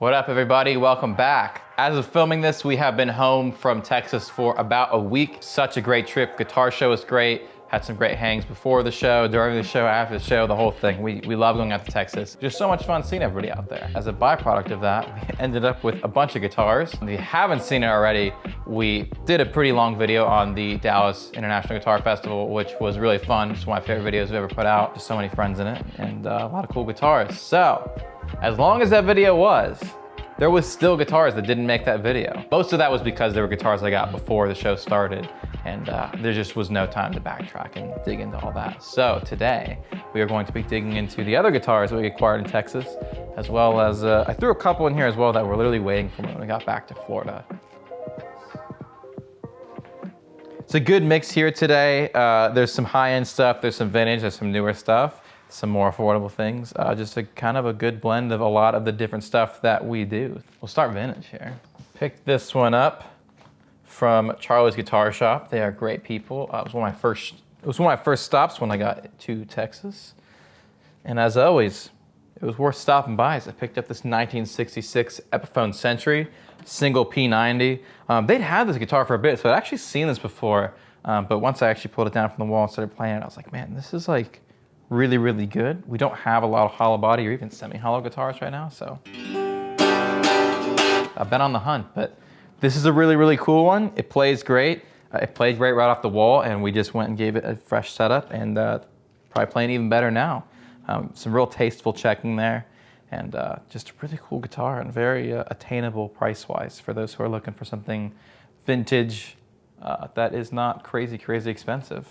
What up, everybody? Welcome back. As of filming this, we have been home from Texas for about a week. Such a great trip. Guitar show was great. Had some great hangs before the show, during the show, after the show, the whole thing. We love going out to Texas. Just so much fun seeing everybody out there. As a byproduct of that, we ended up with a bunch of guitars. If you haven't seen it already, we did a pretty long video on the Dallas International Guitar Festival, which was really fun. It's one of my favorite videos we've ever put out. Just so many friends in it and a lot of cool guitars. So, as long as that video was, there was still guitars that didn't make that video. Most of that was because there were guitars I got before the show started, and there just was no time to backtrack and dig into all that. So today, we are going to be digging into the other guitars that we acquired in Texas, as well as, I threw a couple in here as well that were literally waiting for me when we got back to Florida. It's a good mix here today. There's some high-end stuff, there's some vintage, there's some newer stuff, some more affordable things. Just a kind of a good blend of a lot of the different stuff that we do. We'll start vintage here. Picked this one up from Charlie's Guitar Shop. They are great people. It was one of my first stops when I got to Texas. And as always, it was worth stopping by as I picked up this 1966 Epiphone Century, single P90. They'd had this guitar for a bit, so I'd actually seen this before. But once I actually pulled it down from the wall and started playing it, I was like, man, this is like really, really good. We don't have a lot of hollow body or even semi-hollow guitars right now, so I've been on the hunt, but this is a really, really cool one. It plays great. It played great right off the wall, and we just went and gave it a fresh setup, and probably playing even better now. Some real tasteful checking there, and just a really cool guitar and very attainable price-wise for those who are looking for something vintage that is not crazy, crazy expensive.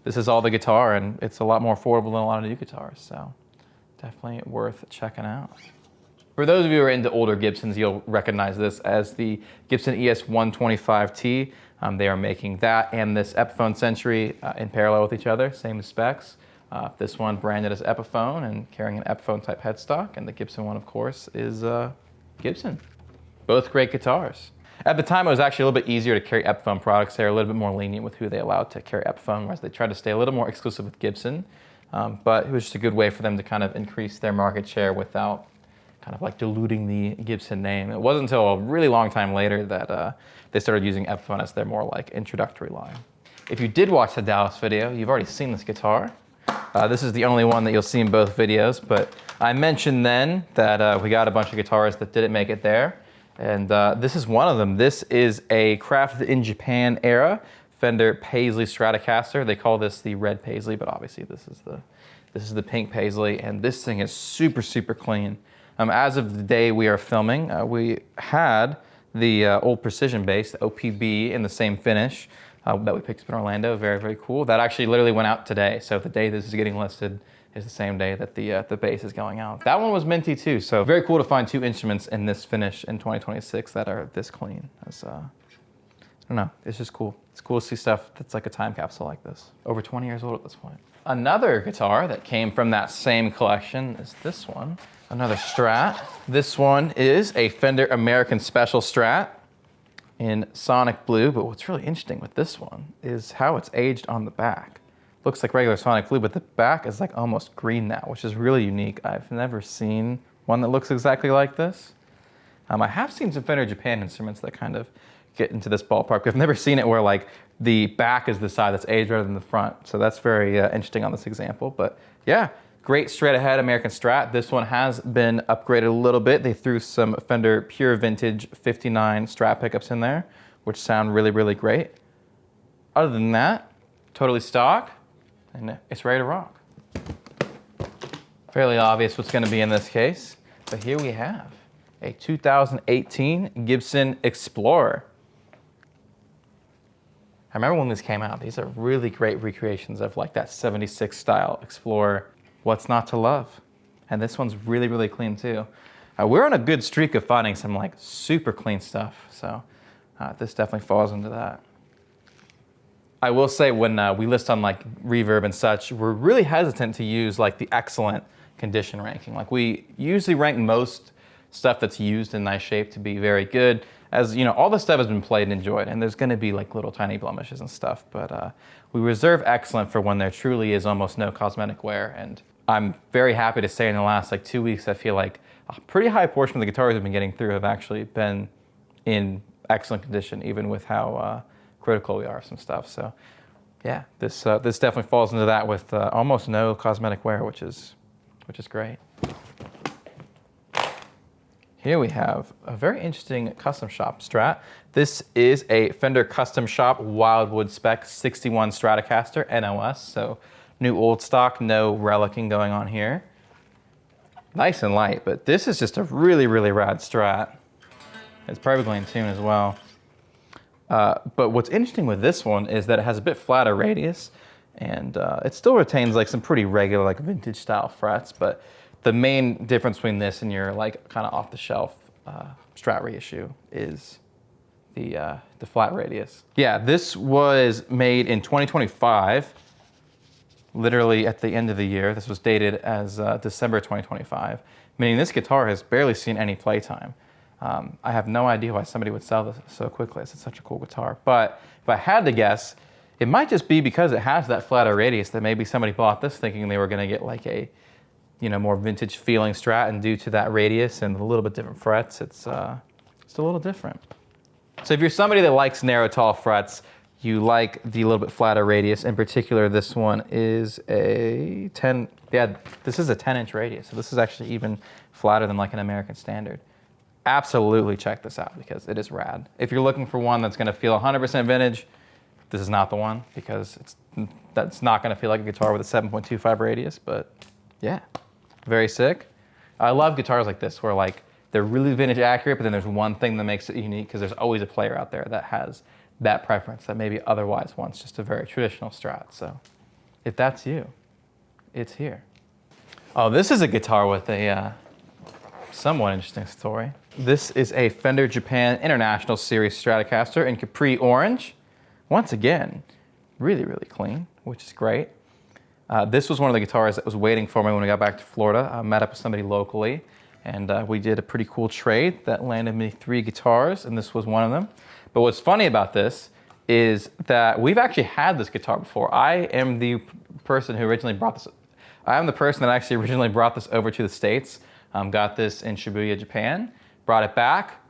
This is all the guitar, and it's a lot more affordable than a lot of new guitars, so definitely worth checking out. For those of you who are into older Gibsons, you'll recognize this as the Gibson ES-125T. They are making that and this Epiphone Century in parallel with each other, same specs. This one branded as Epiphone and carrying an Epiphone type headstock, and the Gibson one, of course, is Gibson. Both great guitars. At the time, it was actually a little bit easier to carry Epiphone products. They were a little bit more lenient with who they allowed to carry Epiphone, whereas they tried to stay a little more exclusive with Gibson. But it was just a good way for them to kind of increase their market share without kind of like diluting the Gibson name. It wasn't until a really long time later that they started using Epiphone as their more like introductory line. If you did watch the Dallas video, you've already seen this guitar. This is the only one that you'll see in both videos, but I mentioned then that we got a bunch of guitars that didn't make it there. And this is one of them. This is a crafted in Japan era Fender Paisley Stratocaster. They call this the red Paisley, but obviously this is the pink Paisley, and this thing is super, super clean. As of the day we are filming, we had the old Precision bass, the OPB, in the same finish that we picked up in Orlando. Very, very cool. That actually literally went out today, so the day this is getting listed is the same day that the bass is going out. That one was minty too, so very cool to find two instruments in this finish in 2026 that are this clean. It's, I don't know, it's just cool. It's cool to see stuff that's like a time capsule like this. Over 20 years old at this point. Another guitar that came from that same collection is this one. Another Strat. This one is a Fender American Special Strat in Sonic Blue, but what's really interesting with this one is how it's aged on the back. Looks like regular Sonic Blue, but the back is like almost green now, which is really unique. I've never seen one that looks exactly like this. I have seen some Fender Japan instruments that kind of get into this ballpark. I've never seen it where like the back is the side that's aged rather than the front. So that's very interesting on this example. But yeah, great straight ahead American Strat. This one has been upgraded a little bit. They threw some Fender Pure Vintage 59 Strat pickups in there, which sound really, really great. Other than that, totally stock. And it's ready to rock. Fairly obvious what's going to be in this case, but here we have a 2018 Gibson Explorer. I remember when this came out, these are really great recreations of like that 76 style Explorer. What's not to love? And this one's really, really clean too. We're on a good streak of finding some like super clean stuff, so this definitely falls into that. I will say when we list on like Reverb and such, we're really hesitant to use like the excellent condition ranking. Like we usually rank most stuff that's used in nice shape to be very good. As you know, all the stuff has been played and enjoyed, and there's gonna be like little tiny blemishes and stuff, but we reserve excellent for when there truly is almost no cosmetic wear. And I'm very happy to say in the last like 2 weeks, I feel like a pretty high portion of the guitars I've been getting through have actually been in excellent condition, even with how critical we are of some stuff. So yeah, this definitely falls into that with almost no cosmetic wear, which is great. Here we have a very interesting custom shop Strat. This is a Fender Custom Shop Wildwood Spec 61 Stratocaster NOS, so new old stock, no relicing going on here. Nice and light, but this is just a really, really rad Strat. It's perfectly in tune as well. But what's interesting with this one is that it has a bit flatter radius, and it still retains like some pretty regular like vintage style frets, but the main difference between this and your like kind of off the shelf Strat reissue is the flat radius. Yeah, this was made in 2025, literally at the end of the year. This was dated as December 2025, meaning this guitar has barely seen any playtime. I have no idea why somebody would sell this so quickly. It's such a cool guitar. But if I had to guess, it might just be because it has that flatter radius that maybe somebody bought this thinking they were going to get like a, more vintage feeling Strat, and due to that radius and a little bit different frets, it's a little different. So if you're somebody that likes narrow, tall frets, you like the little bit flatter radius. In particular, this one is a 10, yeah, this is a 10-inch radius. So this is actually even flatter than like an American Standard. Absolutely check this out because it is rad. If you're looking for one that's gonna feel 100% vintage, this is not the one because that's not gonna feel like a guitar with a 7.25 radius, but yeah, very sick. I love guitars like this where like they're really vintage accurate, but then there's one thing that makes it unique because there's always a player out there that has that preference that maybe otherwise wants just a very traditional Strat. So if that's you, it's here. Oh, this is a guitar with a somewhat interesting story. This is a Fender Japan International Series Stratocaster in Capri Orange. Once again, really, really clean, which is great. This was one of the guitars that was waiting for me when we got back to Florida. I met up with somebody locally, and we did a pretty cool trade that landed me 3 guitars, and this was one of them. But what's funny about this is that we've actually had this guitar before. I am the person who originally brought this. I am the person that actually originally brought this over to the States. Got this in Shibuya, Japan, brought it back.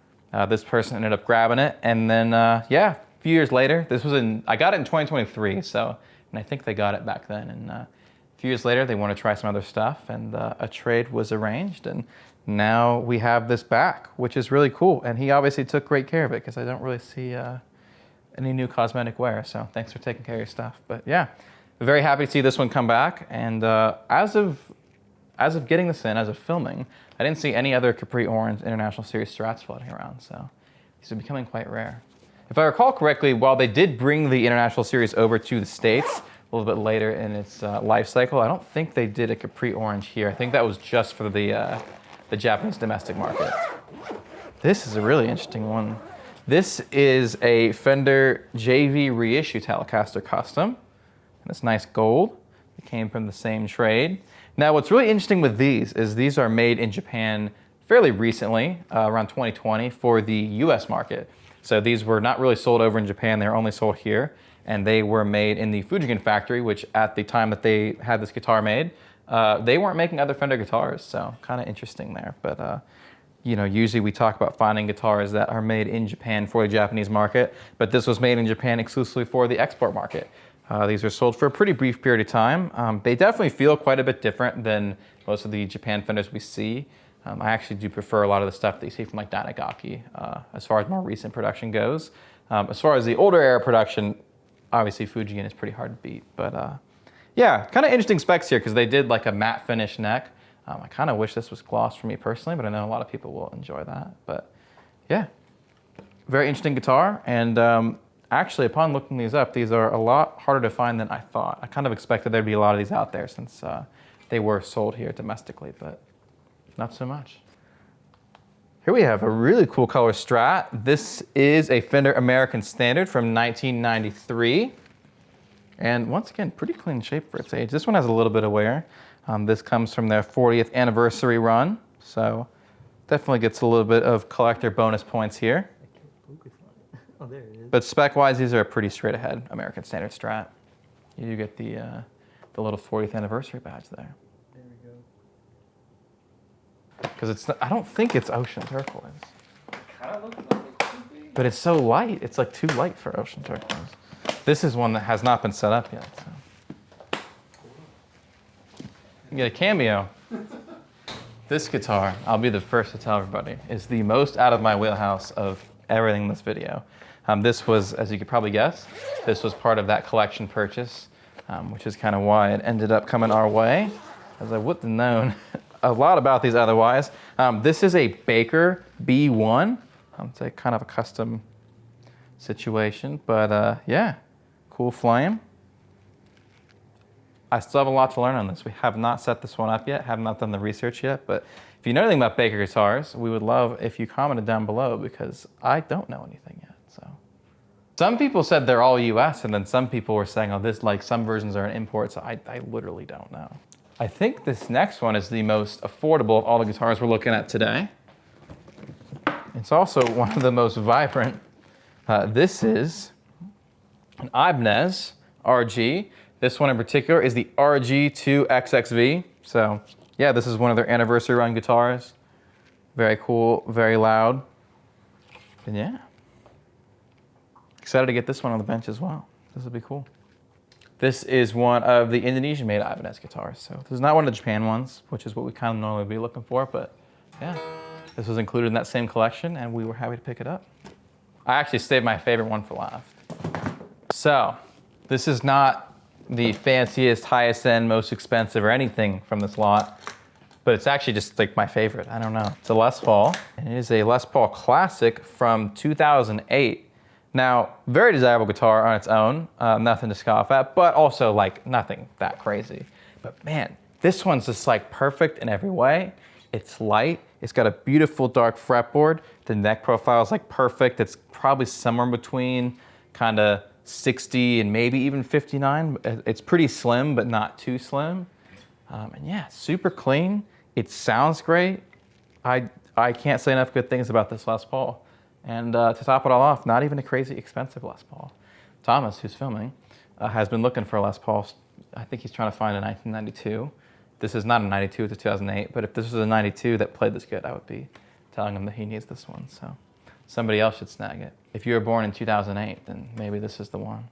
This person ended up grabbing it, and then yeah, a few years later, I got it in 2023, so, and I think they got it back then. And a few years later, they want to try some other stuff, and a trade was arranged, and now we have this back, which is really cool. And he obviously took great care of it because I don't really see any new cosmetic wear. So thanks for taking care of your stuff. But yeah, very happy to see this one come back. And as of getting this in, as of filming, I didn't see any other Capri Orange International Series Strats floating around. So these are becoming quite rare. If I recall correctly, while they did bring the International Series over to the States a little bit later in its life cycle, I don't think they did a Capri Orange here. I think that was just for the Japanese domestic market. This is a really interesting one. This is a Fender JV reissue Telecaster Custom. And it's nice gold. It came from the same trade. Now what's really interesting with these is these are made in Japan fairly recently, around 2020, for the US market. So these were not really sold over in Japan, they were only sold here. And they were made in the Fujigen factory, which at the time that they had this guitar made, they weren't making other Fender guitars, so kind of interesting there. But usually we talk about finding guitars that are made in Japan for the Japanese market, but this was made in Japan exclusively for the export market. These were sold for a pretty brief period of time. They definitely feel quite a bit different than most of the Japan Fenders we see. I actually do prefer a lot of the stuff that you see from like Dynagaki as far as more recent production goes. As far as the older era production, obviously Fujigen is pretty hard to beat, but yeah, kind of interesting specs here because they did like a matte finish neck. I kind of wish this was gloss for me personally, but I know a lot of people will enjoy that. But yeah, very interesting guitar. And actually, upon looking these up, these are a lot harder to find than I thought. I kind of expected there'd be a lot of these out there since they were sold here domestically, but not so much. Here we have a really cool color Strat. This is a Fender American Standard from 1993. And once again, pretty clean shape for its age. This one has a little bit of wear. This comes from their 40th anniversary run. So definitely gets a little bit of collector bonus points here. I can't focus on it. Oh, there it is. But spec-wise, these are a pretty straight ahead American Standard Strat. You do get the little 40th anniversary badge there. Very Because it's, I don't think it's ocean turquoise. Kind of looks like it could be. But it's so light. It's like too light for ocean turquoise. This is one that has not been set up yet. So. You get a cameo. This guitar, I'll be the first to tell everybody, is the most out of my wheelhouse of everything in this video. This was, as you could probably guess, this was part of that collection purchase, which is kind of why it ended up coming our way, as I wouldn't have known a lot about these otherwise. This is a Baker B1. It's a kind of a custom situation, but yeah, cool flame. I still have a lot to learn on this. We have not set this one up yet, have not done the research yet, but if you know anything about Baker guitars, we would love if you commented down below because I don't know anything yet, so. Some people said they're all US, and then some people were saying, oh, this, like some versions are an import, so I literally don't know. I think this next one is the most affordable of all the guitars we're looking at today. It's also one of the most vibrant. This is an Ibanez RG. This one in particular is the RG2XXV. So yeah, this is one of their anniversary run guitars. Very cool, very loud. And yeah, excited to get this one on the bench as well. This will be cool. This is one of the Indonesian-made Ibanez guitars. So this is not one of the Japan ones, which is what we kind of normally be looking for, but yeah. This was included in that same collection, and we were happy to pick it up. I actually saved my favorite one for last. So, this is not the fanciest, highest end, most expensive or anything from this lot, but it's actually just like my favorite. I don't know. It's a Les Paul, and it is a Les Paul Classic from 2008. Now, very desirable guitar on its own, nothing to scoff at, but also like nothing that crazy. But man, this one's just like perfect in every way. It's light. It's got a beautiful dark fretboard. The neck profile is like perfect. It's probably somewhere between kind of 60 and maybe even 59. It's pretty slim, but not too slim. And yeah, super clean. It sounds great. I can't say enough good things about this Les Paul. And to top it all off, not even a crazy expensive Les Paul. Thomas, who's filming, has been looking for a Les Paul. I think he's trying to find a 1992. This is not a 92, it's a 2008, but if this was a 92 that played this good, I would be telling him that he needs this one, so somebody else should snag it. If you were born in 2008, then maybe this is the one.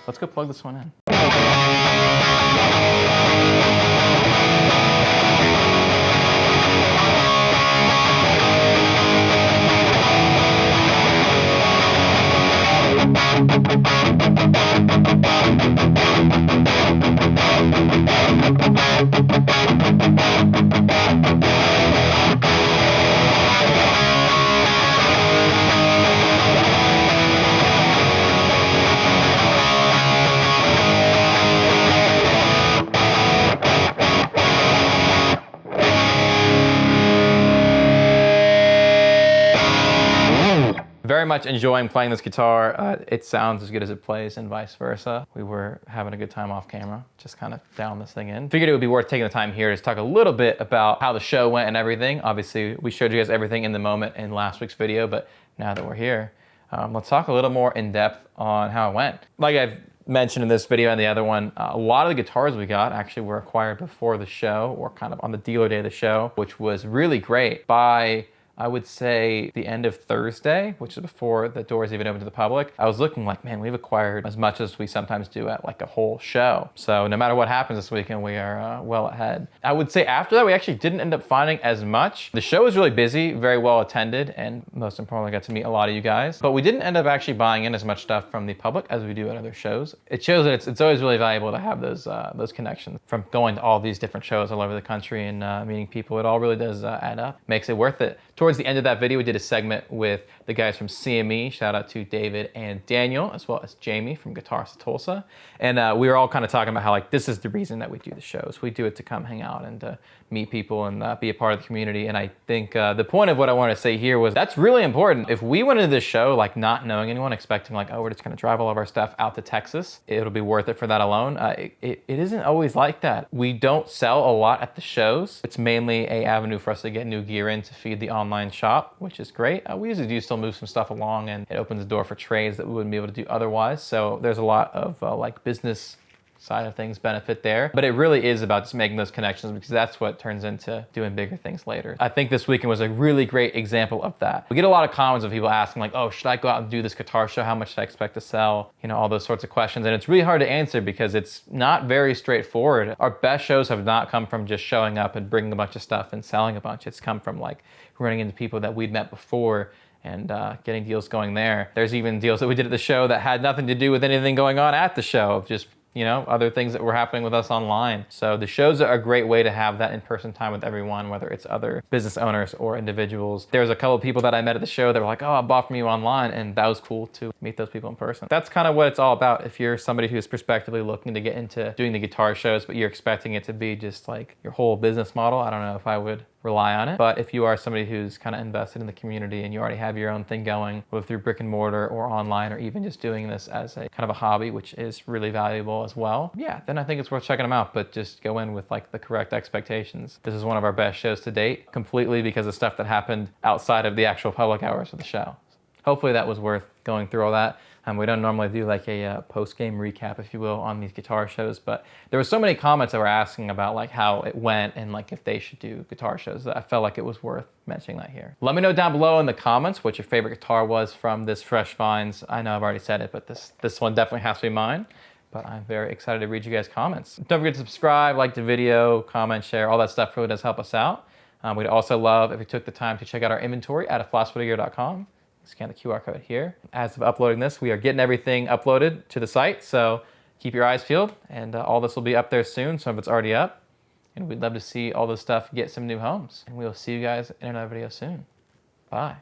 Let's go plug this one in. Very much enjoying playing this guitar. It sounds as good as it plays and vice versa. We were having a good time off camera, just kind of dialing this thing in. Figured it would be worth taking the time here to talk a little bit about how the show went and everything. Obviously, we showed you guys everything in the moment in last week's video, but now that we're here, let's talk a little more in depth on how it went. Like I've mentioned in this video and the other one, a lot of the guitars we got actually were acquired before the show or kind of on the dealer day of the show, which was really great. By I would say the end of Thursday, which is before the doors even open to the public, I was looking like, man, we've acquired as much as we sometimes do at like a whole show. So no matter what happens this weekend, we are well ahead. I would say after that, we actually didn't end up finding as much. The show was really busy, very well attended, and most importantly, I got to meet a lot of you guys. But we didn't end up actually buying in as much stuff from the public as we do at other shows. It shows that it's always really valuable to have those connections from going to all these different shows all over the country and meeting people. It all really does add up, makes it worth it. Towards the end of that video, we did a segment with the guys from CME. Shout out to David and Daniel, as well as Jamie from Guitars of Tulsa. And we were all kind of talking about how like this is the reason that we do the shows. We do it to come hang out and to meet people and be a part of the community. And I think the point of what I wanted to say here was that's really important. If we went into this show like not knowing anyone, expecting like, oh, we're just going to drive all of our stuff out to Texas, it'll be worth it for that alone. It isn't always like that. We don't sell a lot at the shows. It's mainly an avenue for us to get new gear in to feed the online shop, which is great. We usually do still move some stuff along, and it opens the door for trades that we wouldn't be able to do otherwise. So there's a lot of like business side of things benefit there. But it really is about just making those connections, because that's what turns into doing bigger things later. I think this weekend was a really great example of that. We get a lot of comments of people asking like, oh, should I go out and do this guitar show? How much should I expect to sell? You know, all those sorts of questions. And it's really hard to answer because it's not very straightforward. Our best shows have not come from just showing up and bringing a bunch of stuff and selling a bunch. It's come from like running into people that we'd met before and getting deals going there. There's even deals that we did at the show that had nothing to do with anything going on at the show, of just, you know, other things that were happening with us online. So the shows are a great way to have that in-person time with everyone, whether it's other business owners or individuals. There's a couple of people that I met at the show that were like, oh, I bought from you online, and that was cool to meet those people in person. That's kind of what it's all about. If you're somebody who's prospectively looking to get into doing the guitar shows, but you're expecting it to be just like your whole business model, I don't know if I would rely on it. But if you are somebody who's kind of invested in the community and you already have your own thing going, whether through brick and mortar or online, or even just doing this as a kind of a hobby, which is really valuable as well, yeah, then I think it's worth checking them out. But just go in with like the correct expectations. This is one of our best shows to date, completely because of stuff that happened outside of the actual public hours of the show. Hopefully that was worth going through all that. We don't normally do like a post-game recap, if you will, on these guitar shows, but there were so many comments that were asking about like how it went and like if they should do guitar shows, that I felt like it was worth mentioning that here. Let me know down below in the comments what your favorite guitar was from this Fresh Finds. I know I've already said it, but this one definitely has to be mine. But I'm very excited to read you guys' comments. Don't forget to subscribe, like the video, comment, share, all that stuff really does help us out. We'd also love if you took the time to check out our inventory at philosophygear.com. Scan the QR code here. As of uploading this, we are getting everything uploaded to the site, so keep your eyes peeled, and all this will be up there soon, some of it's already up, and we'd love to see all this stuff get some new homes. And we'll see you guys in another video soon. Bye.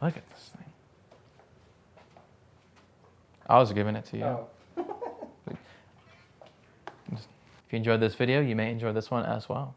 Look at this thing. I was giving it to you. Oh. If you enjoyed this video, you may enjoy this one as well.